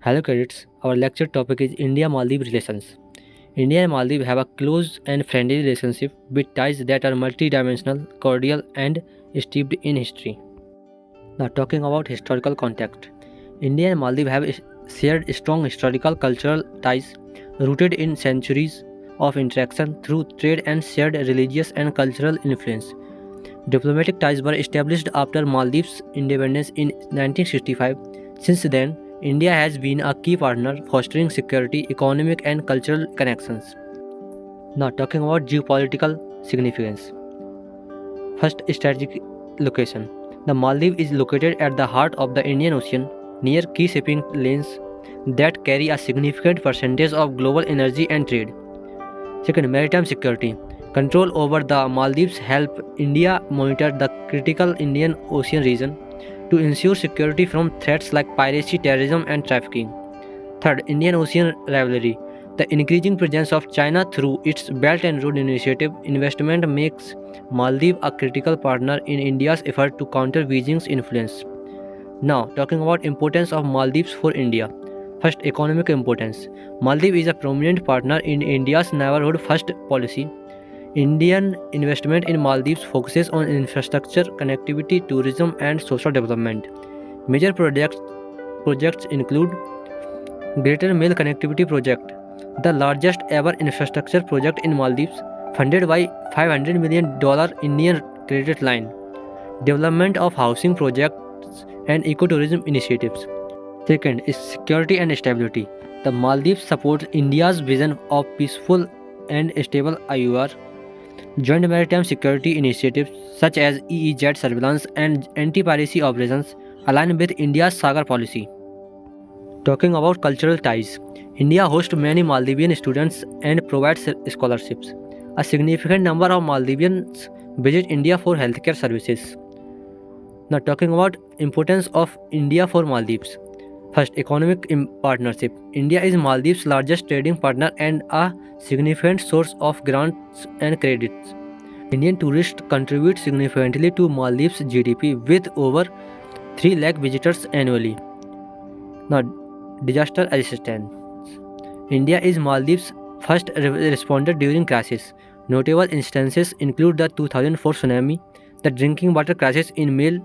Hello cadets, our lecture topic is India-Maldives relations. India and Maldives have a close and friendly relationship with ties that are multidimensional, cordial and steeped in history. Now talking about historical context. India and Maldives have shared strong historical cultural ties rooted in centuries of interaction through trade and shared religious and cultural influence. Diplomatic ties were established after Maldives' independence in 1965. Since then, India has been a key partner fostering security, economic, and cultural connections. Now, talking about geopolitical significance. First, strategic location. The Maldives is located at the heart of the Indian Ocean, near key shipping lanes that carry a significant percentage of global energy and trade. Second, maritime security. Control over the Maldives help India monitor the critical Indian Ocean region to ensure security from threats like piracy, terrorism, and trafficking. Third, Indian Ocean rivalry. The increasing presence of China through its Belt and Road Initiative investment makes Maldives a critical partner in India's effort to counter Beijing's influence. Now, talking about importance of Maldives for India. First, economic importance. Maldives is a prominent partner in India's neighborhood first policy. Indian investment in Maldives focuses on infrastructure, connectivity, tourism, and social development. Major projects include Greater Mail Connectivity Project, the largest ever infrastructure project in Maldives, funded by $500 million Indian credit line. Development of housing projects and ecotourism initiatives. Second is security and stability. The Maldives supports India's vision of peaceful and stable IUR. Joint maritime security initiatives such as EEZ surveillance and anti-piracy operations align with India's Sagar policy. Talking about cultural ties, India hosts many Maldivian students and provides scholarships. A significant number of Maldivians visit India for healthcare services. Now talking about importance of India for Maldives. First, economic partnership. India is Maldives' largest trading partner and a significant source of grants and credits. Indian tourists contribute significantly to Maldives' GDP with over 3 lakh visitors annually. Now, disaster assistance. India is Maldives' first responder during crisis. Notable instances include the 2004 tsunami, the drinking water crisis in May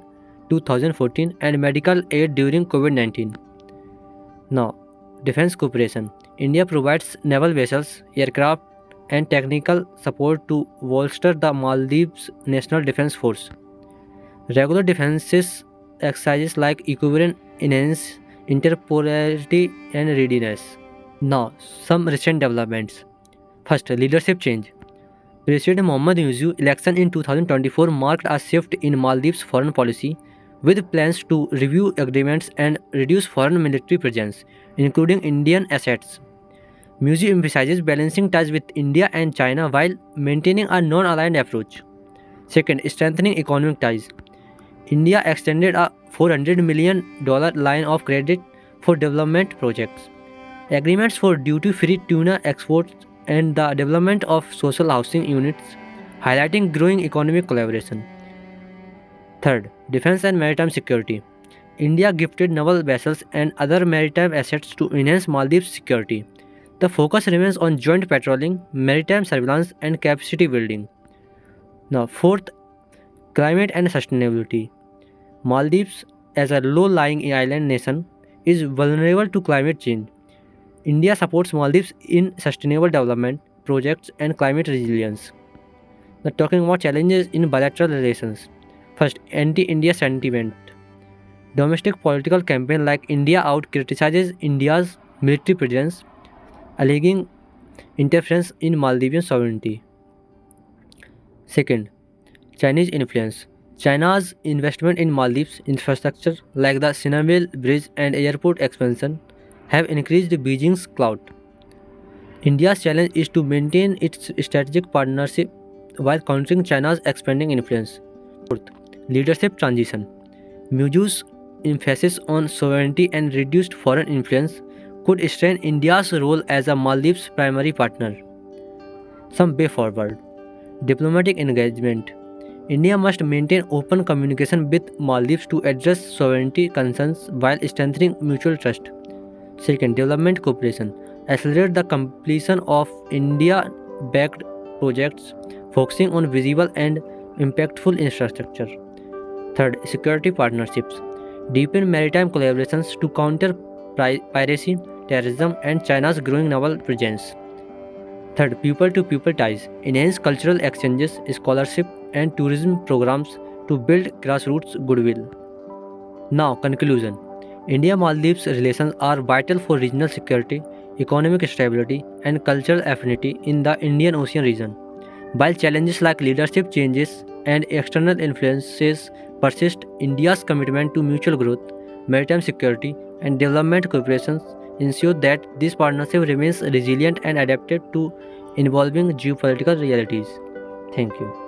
2014, and medical aid during COVID-19. Now, defense cooperation. India provides naval vessels, aircraft, and technical support to bolster the Maldives National Defense Force. Regular defenses exercises like equivalent enhance interoperability and readiness. Now, some recent developments. First, leadership change. President Mohammad Yusu election in 2024 marked a shift in Maldives' foreign policy, with plans to review agreements and reduce foreign military presence, including Indian assets. Musi emphasizes balancing ties with India and China while maintaining a non-aligned approach. Second, strengthening economic ties. India extended a $400 million line of credit for development projects. Agreements for duty-free tuna exports and the development of social housing units, highlighting growing economic collaboration. Third, defense and maritime security. India gifted naval vessels and other maritime assets to enhance Maldives' security. The focus remains on joint patrolling, maritime surveillance, and capacity building. Now, fourth, climate and sustainability. Maldives, as a low-lying island nation, is vulnerable to climate change. India supports Maldives in sustainable development projects and climate resilience. Now, talking about challenges in bilateral relations. First, anti-India sentiment. Domestic political campaign like India Out criticizes India's military presence, alleging interference in Maldivian sovereignty. Second, Chinese influence. China's investment in Maldives infrastructure like the Sinamil Bridge and airport expansion have increased Beijing's clout. India's challenge is to maintain its strategic partnership while countering China's expanding influence. Fourth, leadership transition. Muju's emphasis on sovereignty and reduced foreign influence could strain India's role as a Maldives' primary partner. Some way forward. Diplomatic engagement. India must maintain open communication with Maldives to address sovereignty concerns while strengthening mutual trust. Second, development cooperation. Accelerate the completion of India-backed projects focusing on visible and impactful infrastructure. Third, security partnerships. Deepen maritime collaborations to counter piracy, terrorism, and China's growing naval presence. Third, people to people ties. Enhance cultural exchanges, scholarship, and tourism programs to build grassroots goodwill. Now, conclusion. India Maldives relations are vital for regional security, economic stability, and cultural affinity in the Indian Ocean region. While challenges like leadership changes and external influences persist, India's commitment to mutual growth, maritime security, and development cooperation ensure that this partnership remains resilient and adapted to evolving geopolitical realities. Thank you.